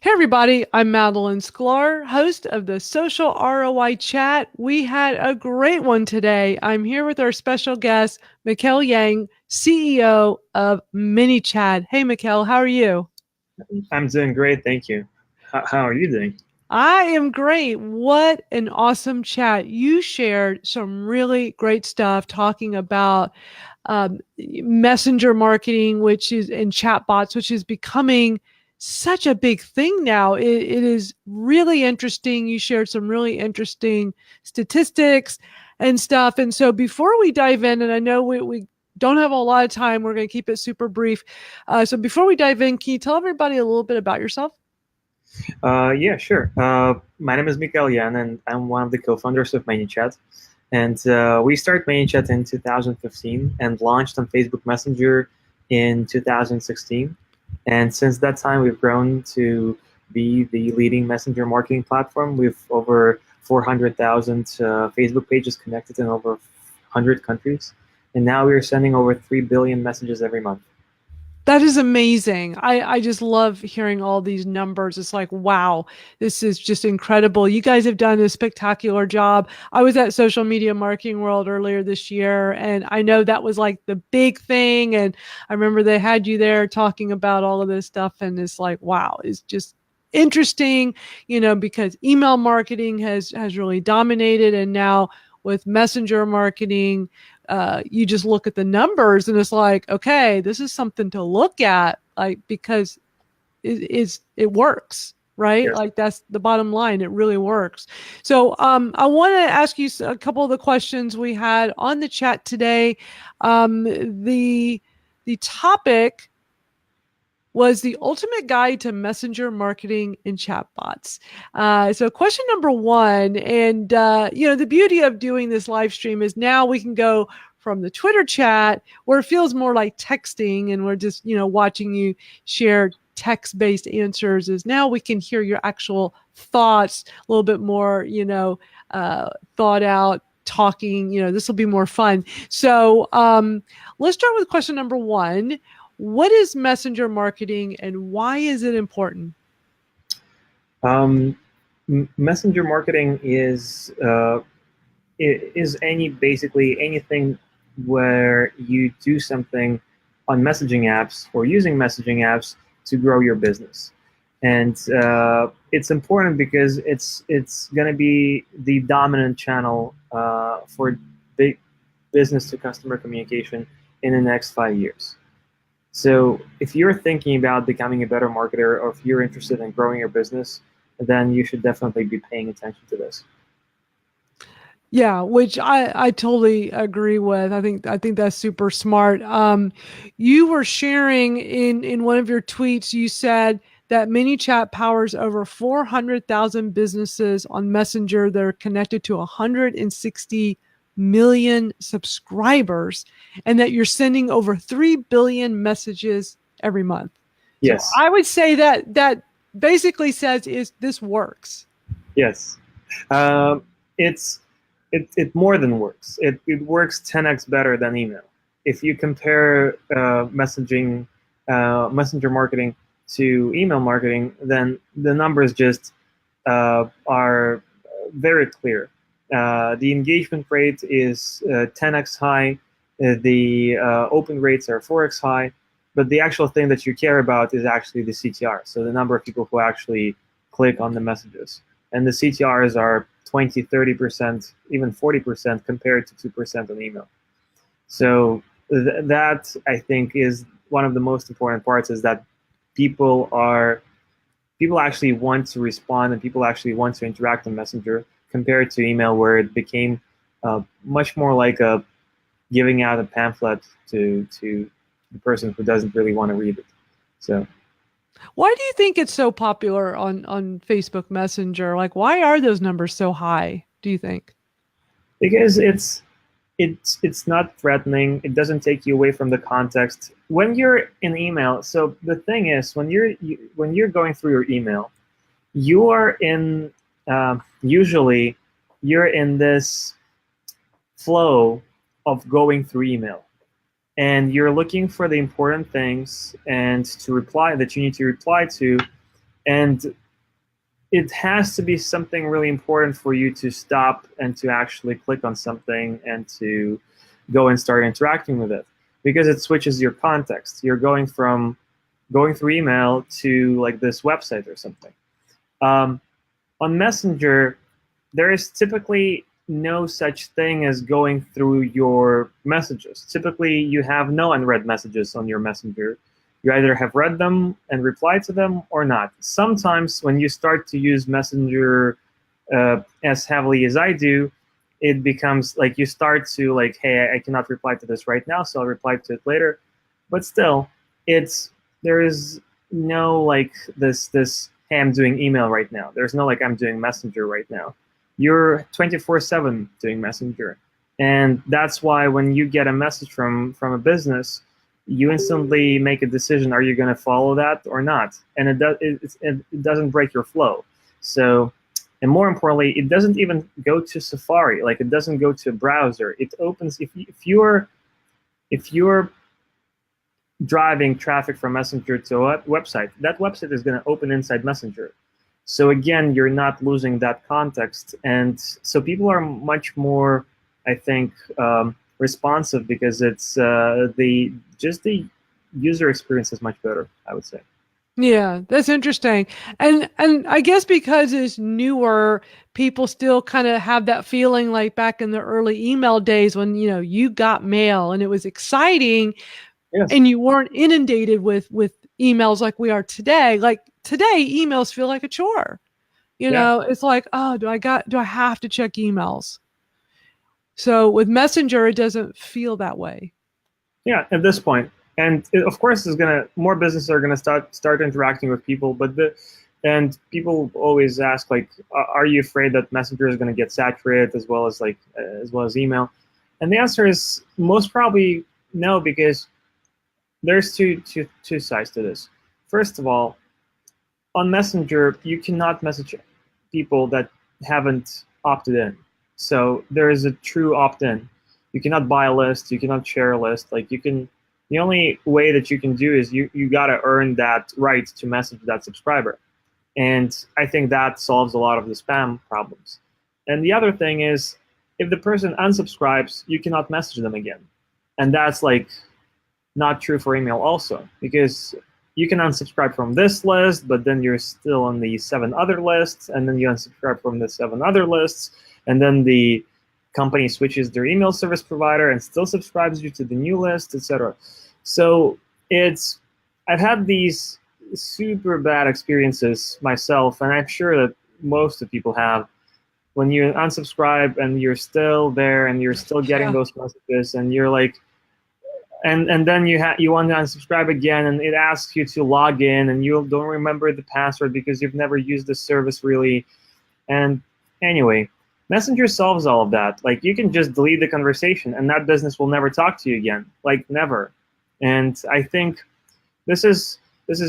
Hey everybody, I'm Madeline Sklar, host of the Social ROI Chat. We had a great one today. I'm here with our special guest, Mikael Yang, CEO of ManyChat. Hey Mikael, how are you? I'm doing great, thank you. How are you doing? I am great. What an awesome chat. You shared some really great stuff talking about messenger marketing, which is and chatbots, which is becoming such a big thing now. It is really interesting. You shared some really interesting statistics and stuff. And so before we dive in, and I know we don't have a lot of time, we're going to keep it super brief. So before we dive in, can you tell everybody a little bit about yourself? Yeah, sure. My name is Mikael and I'm one of the co-founders of ManyChat. And we started ManyChat in 2015 and launched on Facebook Messenger in 2016. And since that time, we've grown to be the leading messenger marketing platform with over 400,000 Facebook pages connected in over 100 countries. And now we're sending over 3 billion messages every month. That is amazing. I just love hearing all these numbers. It's like, wow, this is just incredible. You guys have done a spectacular job. I was at Social Media Marketing World earlier this year, and I know that was like the big thing. And I remember they had you there talking about all of this stuff. And it's like, wow, it's just interesting, because email marketing has really dominated. And now with messenger marketing, you just look at the numbers and it's like, okay, this is something to look at, like because it works, right? Yes. Like that's the bottom line. It really works. So I want to ask you a couple of the questions we had on the chat today. The topic was the ultimate guide to messenger marketing and chatbots. So question number one, and the beauty of doing this live stream is now we can go from the Twitter chat where it feels more like texting and we're just, watching you share text-based answers, is now we can hear your actual thoughts a little bit more, thought out talking. This will be more fun. So let's start with question number one. What is messenger marketing and why is it important? Um, Messenger marketing is basically anything where you do something on messaging apps or using messaging apps to grow your business. And it's important because it's going to be the dominant channel for big business to customer communication in the next 5 years. So if you're thinking about becoming a better marketer or if you're interested in growing your business, then you should definitely be paying attention to this. Yeah, which I totally agree with. I think that's super smart. You were sharing in one of your tweets. You said that ManyChat powers over 400,000 businesses on Messenger that are connected to 160 million subscribers, and that you're sending over 3 billion messages every month. So Yes, I would say that basically says is this works. yes. Um, it's it more than works. It works 10x better than email. If you compare messenger marketing to email marketing, then the numbers just are very clear. The engagement rate is 10x high. The open rates are 4x high. But the actual thing that you care about is actually the CTR, so the number of people who actually click on the messages. And the CTRs are 20, 30%, even 40% compared to 2% on email. So that I think is one of the most important parts, is that people are people actually want to respond and people actually want to interact on Messenger compared to email, where it became much more like a giving out a pamphlet to the person who doesn't really want to read it. So Why do you think it's so popular on Facebook Messenger? Like, why are those numbers so high, do you think? because it's not threatening. It doesn't take you away from the context when you're in email. So the thing is, when you're going through your email, you are in usually you're in this flow of going through email, and you're looking for the important things and to reply that you need to reply to, And it has to be something really important for you to stop and to actually click on something and to go and start interacting with it, because it switches your context. You're going from going through email to like this website or something. Um, on Messenger, there is typically no such thing as going through your messages. Typically, you have no unread messages on your Messenger. You either have read them and replied to them or not. Sometimes, when you start to use Messenger as heavily as I do, it becomes like you start to like, hey, I cannot reply to this right now, so I'll reply to it later. But still, it's there is no like this hey, I'm doing email right now. There's no like I'm doing Messenger right now. You're 24/7 doing Messenger, and that's why when you get a message from a business, you instantly make a decision: are you going to follow that or not? And it doesn't break your flow. So, and more importantly, it doesn't even go to Safari. Like it doesn't go to a browser. It opens if you're driving traffic from Messenger to a website, that website is going to open inside Messenger. So again, you're not losing that context, and so people are much more, I think, responsive because it's the user experience is much better, I would say. Yeah, that's interesting. And I guess because it's newer, people still kind of have that feeling like back in the early email days when, you got mail and it was exciting Yes. and you weren't inundated with emails like we are today. Like today, emails feel like a chore. Yeah. It's like, oh, do I have to check emails? So with Messenger, it doesn't feel that way. Yeah. At this point, and it, of course, is gonna more businesses are gonna start interacting with people, but and people always ask like, are you afraid that Messenger is gonna get saturated as well as email? And the answer is most probably no, because there's two sides to this. First of all, on Messenger, you cannot message people that haven't opted in. So there is a true opt-in. You cannot buy a list. You cannot share a list. Like you can, the only way that you can do is you gotta earn that right to message that subscriber. And I think that solves a lot of the spam problems. And the other thing is, if the person unsubscribes, you cannot message them again. And that's like not true for email also, because you can unsubscribe from this list, but then you're still on the 7 other lists, and then you unsubscribe from the 7 other lists, and then the company switches their email service provider and still subscribes you to the new list, etc. So it's I've had these super bad experiences myself, and I'm sure that most of people have, when you unsubscribe and you're still there and you're still getting Yeah. those messages, and you're like, and then you want to unsubscribe again, and it asks you to log in, and you don't remember the password because you've never used the service really. And anyway, Messenger solves all of that. Like you can just delete the conversation, and that business will never talk to you again, like never. And I think this is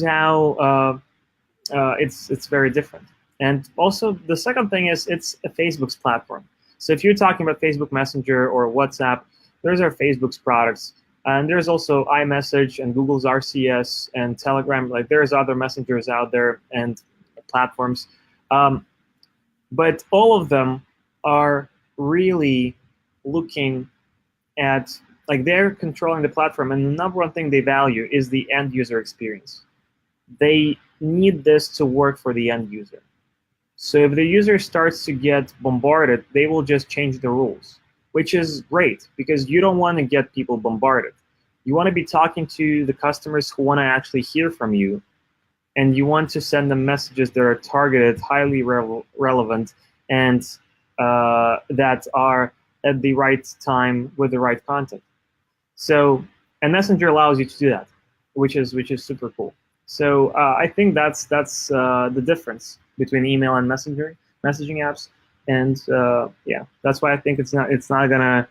how it's very different. And also the second thing is it's a Facebook's platform. So if you're talking about Facebook Messenger or WhatsApp, those are Facebook's products. And there's also iMessage and Google's RCS and Telegram. Like there's other messengers out there and platforms. Um, but all of them are really looking at, like they're controlling the platform, and the number one thing they value is the end user experience. They need this to work for the end user. So if the user starts to get bombarded, they will just change the rules, which is great because you don't want to get people bombarded. You want to be talking to the customers who want to actually hear from you, and you want to send them messages that are targeted, highly relevant, and that are at the right time with the right content. So, and Messenger allows you to do that, which is super cool. So I think that's the difference between email and messaging apps, and yeah, that's why I think it's not gonna.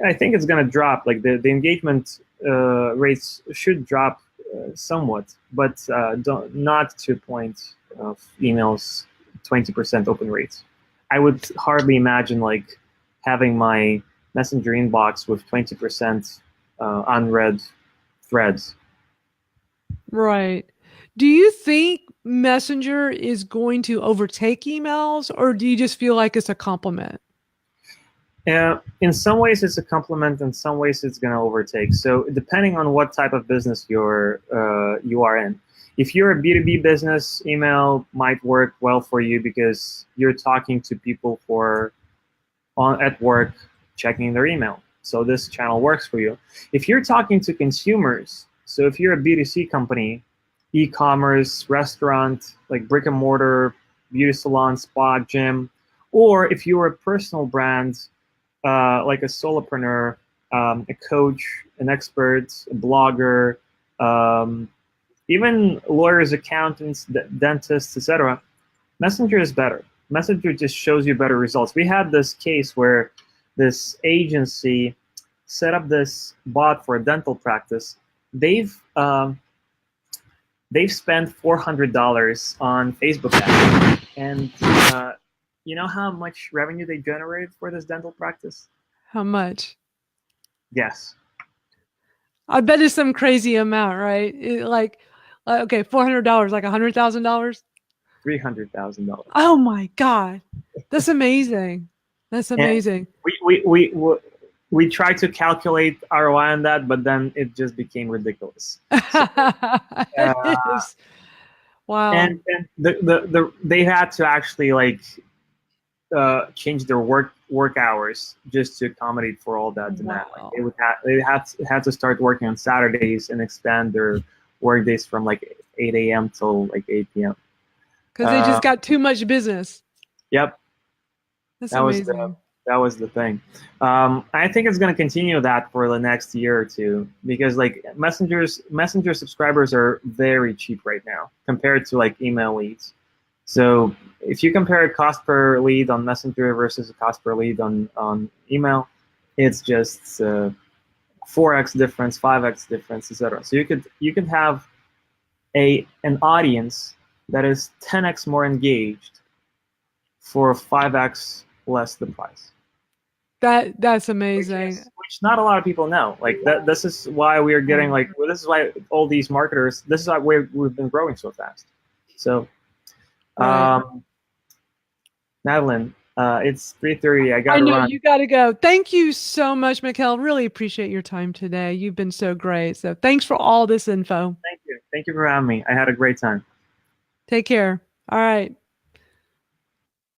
I think it's gonna drop. Like the engagement rates should drop somewhat, but not to a point of emails 20% open rates. I would hardly imagine like having my Messenger inbox with 20% unread threads. Right. Do you think Messenger is going to overtake emails, or do you just feel like it's a complement? In some ways, it's a complement. In some ways, it's going to overtake. So, depending on what type of business you are in, if you're a B2B business, email might work well for you because you're talking to people for on at work, checking their email. So this channel works for you. If you're talking to consumers, so if you're a B2C company, e-commerce, restaurant, like brick and mortar, beauty salon, spa, gym, or if you're a personal brand, like a solopreneur, a coach, an expert, a blogger, um, even lawyers, accountants, dentists, etc., Messenger is better. Messenger just shows you better results. We had this case where this agency set up this bot for a dental practice. They've um, they've spent $400 on Facebook ads, and you know how much revenue they generated for this dental practice? How much? Yes, I bet it's some crazy amount, right? Okay, $400, like $100,000. $300,000. Oh my God, that's amazing. That's And amazing. we tried to calculate ROI on that, but then it just became ridiculous. So, It uh, is. Wow. and they had to actually like change their work hours just to accommodate for all that demand. Like Wow. they had to start working on Saturdays and expand their work days from like 8 a.m. till like 8 p.m. Because they Uh, just got too much business. yep, That's that was amazing. the thing. I think it's going to continue that for the next year or two because like messenger subscribers are very cheap right now compared to like email leads. So if you compare a cost per lead on Messenger versus a cost per lead on email, it's just 4x difference, 5x difference, etc. So you could have an audience that is 10x more engaged for 5x less the price, That's which amazing. is which not a lot of people know. Like that, this is why we are getting like well, this is why all these marketers. This is why we've been growing so fast. So. Right. Um, Madeline, it's 3:30. I I gotta know run. you got to go. Thank you so much, Mikael. Really appreciate your time today. You've been so great. So thanks for all this info. Thank you. Thank you for having me. I had a great time. Take care. All right.